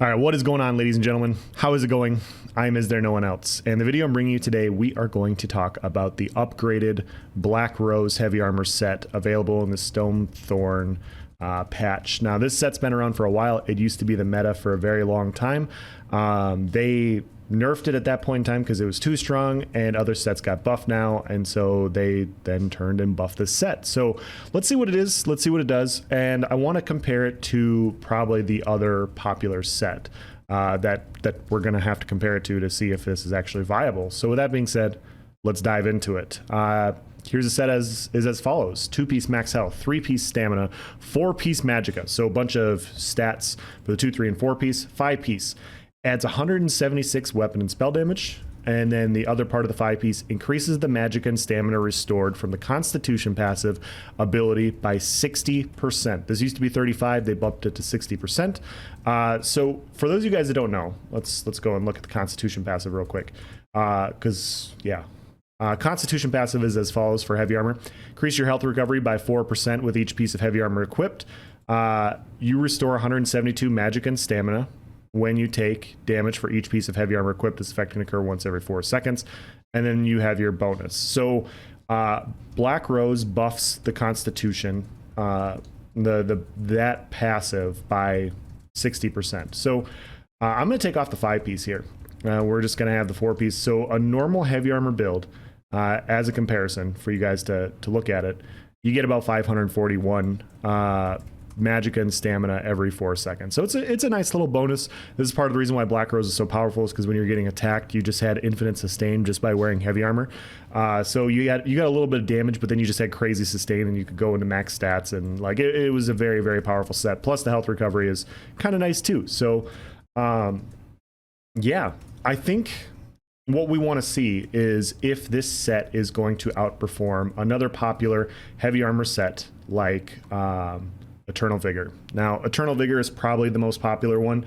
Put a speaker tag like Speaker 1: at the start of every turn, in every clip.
Speaker 1: All right, what is going on, ladies and gentlemen? How is it going? I'm Is There No One Else? And the video I'm bringing you today, we are going to talk about the upgraded Black Rose Heavy Armor set available in the Stonethorn patch. Now, this set's been around for a while. It used to be the meta for a very long time. They nerfed it at that point in time because it was too strong, and other sets got buffed now, and so they then turned and buffed this set. So let's see what it is, let's see what it does, and I want to compare it to probably the other popular set that we're going to have to compare it to see if this is actually viable. So with that being said, let's dive into it. Here's a set is as follows: 2-piece max health, 3-piece stamina, 4-piece magicka, so a bunch of stats for the 2, 3, and 4-piece, 5-piece. Adds 176 weapon and spell damage, and then the other part of the 5-piece increases the magic and stamina restored from the Constitution passive ability by 60%. This used to be 35, they bumped it to 60%. So for those of you guys that don't know, let's go and look at the Constitution passive real quick, because Constitution passive is as follows for heavy armor: increase your health recovery by 4% with each piece of heavy armor equipped. You restore 172 magic and stamina when you take damage for each piece of heavy armor equipped. This effect can occur once every 4 seconds. And then you have your bonus. So Black Rose buffs the Constitution, that passive, by 60%. So I'm going to take off the 5-piece here. We're just going to have the 4-piece. So a normal heavy armor build, as a comparison for you guys to look at it, you get about 541 magic and stamina every 4 seconds. So it's a nice little bonus. This is part of the reason why Black Rose is so powerful, is because when you're getting attacked, you just had infinite sustain just by wearing heavy armor. So you got a little bit of damage, but then you just had crazy sustain, and you could go into max stats, and like it was a very, very powerful set. Plus the health recovery is kind of nice too. So yeah, I think what we want to see is if this set is going to outperform another popular heavy armor set like Eternal Vigor. Now, Eternal Vigor is probably the most popular one.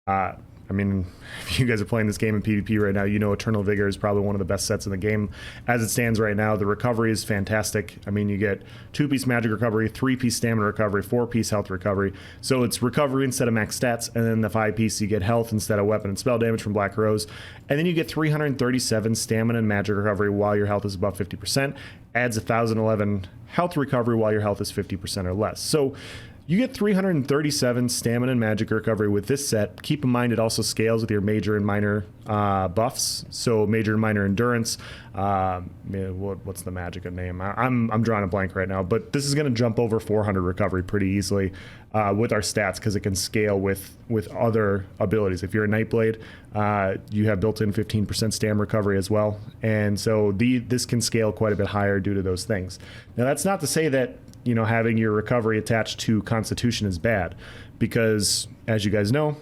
Speaker 1: I mean, if you guys are playing this game in PvP right now, you know Eternal Vigor is probably one of the best sets in the game. As it stands right now, the recovery is fantastic. I mean, you get 2-piece magic recovery, 3-piece stamina recovery, 4-piece health recovery. So it's recovery instead of max stats, and then the 5-piece, you get health instead of weapon and spell damage from Black Rose. And then you get 337 stamina and magic recovery while your health is above 50%. Adds 1,011 health recovery while your health is 50% or less. So you get 337 stamina and magic recovery with this set. Keep in mind it also scales with your major and minor buffs. So major and minor endurance. What's the magicka name? I'm drawing a blank right now, but this is going to jump over 400 recovery pretty easily with our stats, because it can scale with other abilities. If you're a Nightblade, you have built-in 15% stam recovery as well, and so this can scale quite a bit higher due to those things. Now, that's not to say that having your recovery attached to Constitution is bad, because as you guys know,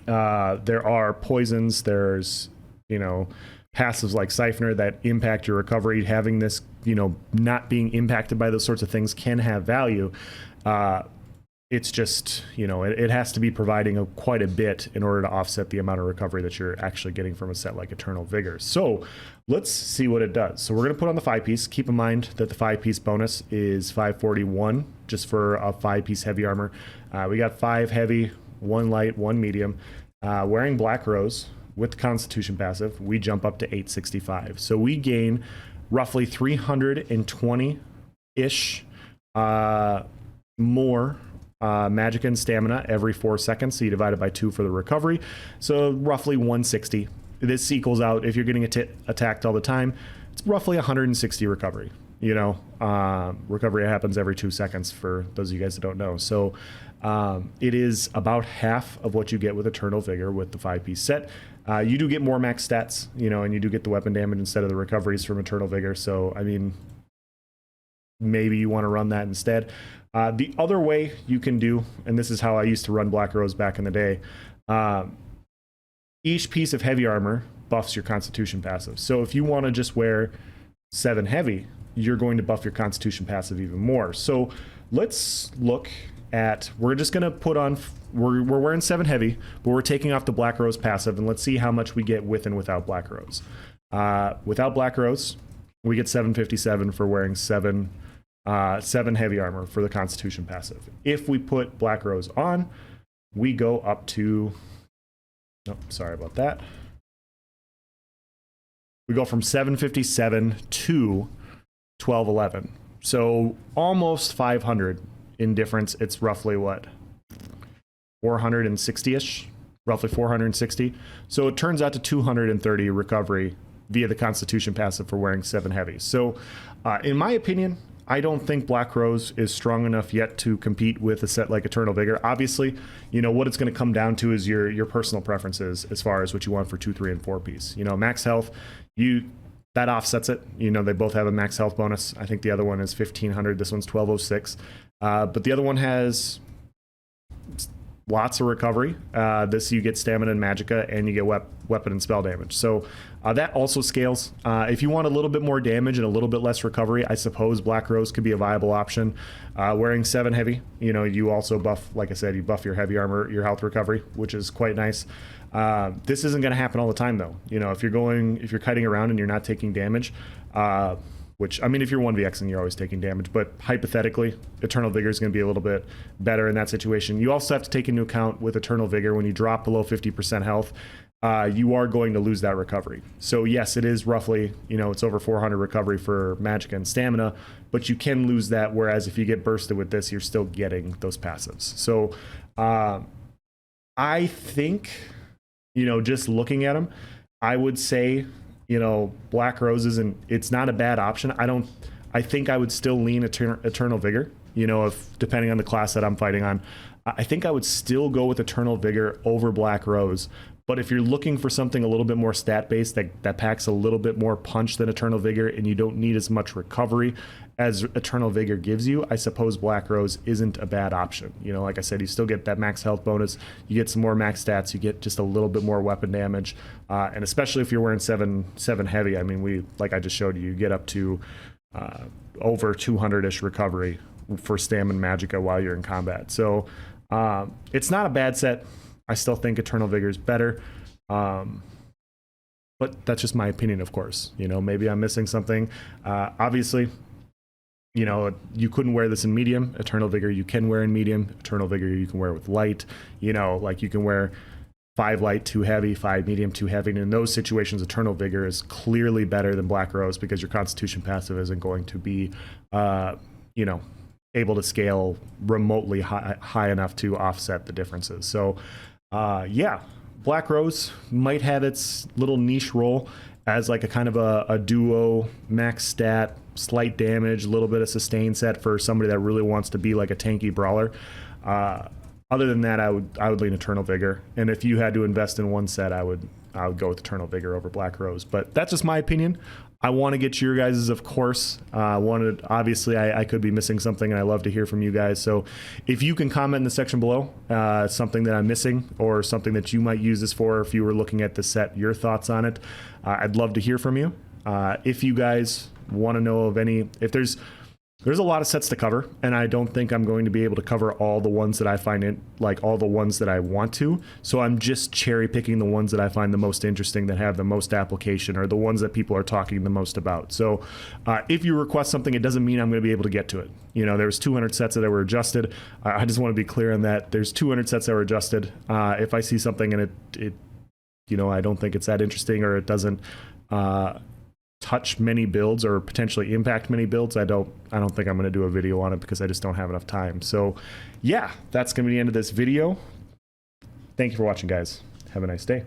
Speaker 1: there are poisons, there's passives like Siphoner that impact your recovery. Having this not being impacted by those sorts of things can have value. It's just it has to be providing quite a bit in order to offset the amount of recovery that you're actually getting from a set like Eternal Vigor. So let's see what it does. So we're going to put on the 5-piece. Keep in mind that the 5-piece bonus is 541 just for a 5-piece heavy armor. We got 5 heavy, 1 light, 1 medium. Wearing Black Rose with the Constitution passive, we jump up to 865. So we gain roughly 320-ish more magic and stamina every 4 seconds. So you divide it by 2 for the recovery. So roughly 160. This equals out, if you're getting attacked all the time, it's roughly 160 recovery. Recovery happens every 2 seconds for those of you guys that don't know. So it is about half of what you get with Eternal Vigor with the 5-piece set. You do get more max stats, and you do get the weapon damage instead of the recoveries from Eternal Vigor. So, I mean, maybe you want to run that instead. The other way you can do, and this is how I used to run Black Rose back in the day, each piece of heavy armor buffs your Constitution passive. So if you want to just wear 7 heavy, you're going to buff your Constitution passive even more. So let's look at, we're just going to put on, we're wearing 7 heavy, but we're taking off the Black Rose passive, and let's see how much we get with and without Black Rose. Without Black Rose, we get 757 for wearing 7 heavy armor for the Constitution passive. If we put Black Rose on, we go up to, oh, sorry about that. We go from 757 to 1211. So almost 500 in difference. It's roughly what? 460-ish, roughly 460. So it turns out to 230 recovery via the Constitution passive for wearing 7 heavy. So in my opinion, I don't think Black Rose is strong enough yet to compete with a set like Eternal Vigor. Obviously, you know, what it's going to come down to is your personal preferences as far as what you want for 2, 3, and 4 piece. You know, max health, that offsets it. You know, they both have a max health bonus. I think the other one is 1500. This one's 1206. But the other one has lots of recovery. This you get stamina and magicka, and you get weapon and spell damage. So that also scales. If you want a little bit more damage and a little bit less recovery, I suppose Black Rose could be a viable option. Wearing 7 heavy, you know, you also buff, like I said, you buff your heavy armor, your health recovery, which is quite nice. This isn't going to happen all the time, though. You know, if you're kiting around and you're not taking damage, which, I mean, if you're 1vxing, you're always taking damage, but hypothetically, Eternal Vigor is going to be a little bit better in that situation. You also have to take into account with Eternal Vigor, when you drop below 50% health, you are going to lose that recovery. So yes, it is roughly, you know, it's over 400 recovery for magicka and stamina, but you can lose that, whereas if you get bursted with this, you're still getting those passives. So I think, you know, just looking at them, I would say, you know, Black Rose it's not a bad option. I think I would still lean Eternal Vigor, you know, if depending on the class that I'm fighting on. I think I would still go with Eternal Vigor over Black Rose. But if you're looking for something a little bit more stat-based that packs a little bit more punch than Eternal Vigor, and you don't need as much recovery as Eternal Vigor gives you, I suppose Black Rose isn't a bad option. You know, like I said, you still get that max health bonus, you get some more max stats, you get just a little bit more weapon damage, and especially if you're wearing 7 heavy, I mean, like I just showed you, you get up to over 200-ish recovery for stamina and magicka while you're in combat. So it's not a bad set. I still think Eternal Vigor is better. But that's just my opinion, of course. You know, maybe I'm missing something. Obviously, you know, you couldn't wear this in medium. Eternal Vigor you can wear in medium. Eternal Vigor you can wear with light. You know, like you can wear 5 light, 2 heavy, 5 medium, 2 heavy. And in those situations, Eternal Vigor is clearly better than Black Rose because your Constitution passive isn't going to be, you know, able to scale remotely high enough to offset the differences. So, yeah, Black Rose might have its little niche role as like a kind of a duo max stat, slight damage, a little bit of sustain set for somebody that really wants to be like a tanky brawler. Other than that, I would lean Eternal Vigor, and if you had to invest in one set, I would go with Eternal Vigor over Black Rose. But that's just my opinion. I want to get your guys's, of course. Obviously, I could be missing something, and I love to hear from you guys. So if you can comment in the section below, something that I'm missing or something that you might use this for, if you were looking at the set, your thoughts on it, I'd love to hear from you. If you guys want to know of any, if there's a lot of sets to cover, and I don't think I'm going to be able to cover all the ones that I find all the ones that I want to. So I'm just cherry picking the ones that I find the most interesting, that have the most application, or the ones that people are talking the most about. So if you request something, it doesn't mean I'm going to be able to get to it. You know, there's 200 sets that were adjusted. I just want to be clear on that. There's 200 sets that were adjusted. If I see something and it, you know, I don't think it's that interesting, or it doesn't, touch many builds or potentially impact many builds, I don't think I'm going to do a video on it because I just don't have enough time. So yeah, that's going to be the end of this video. Thank you for watching, guys. Have a nice day.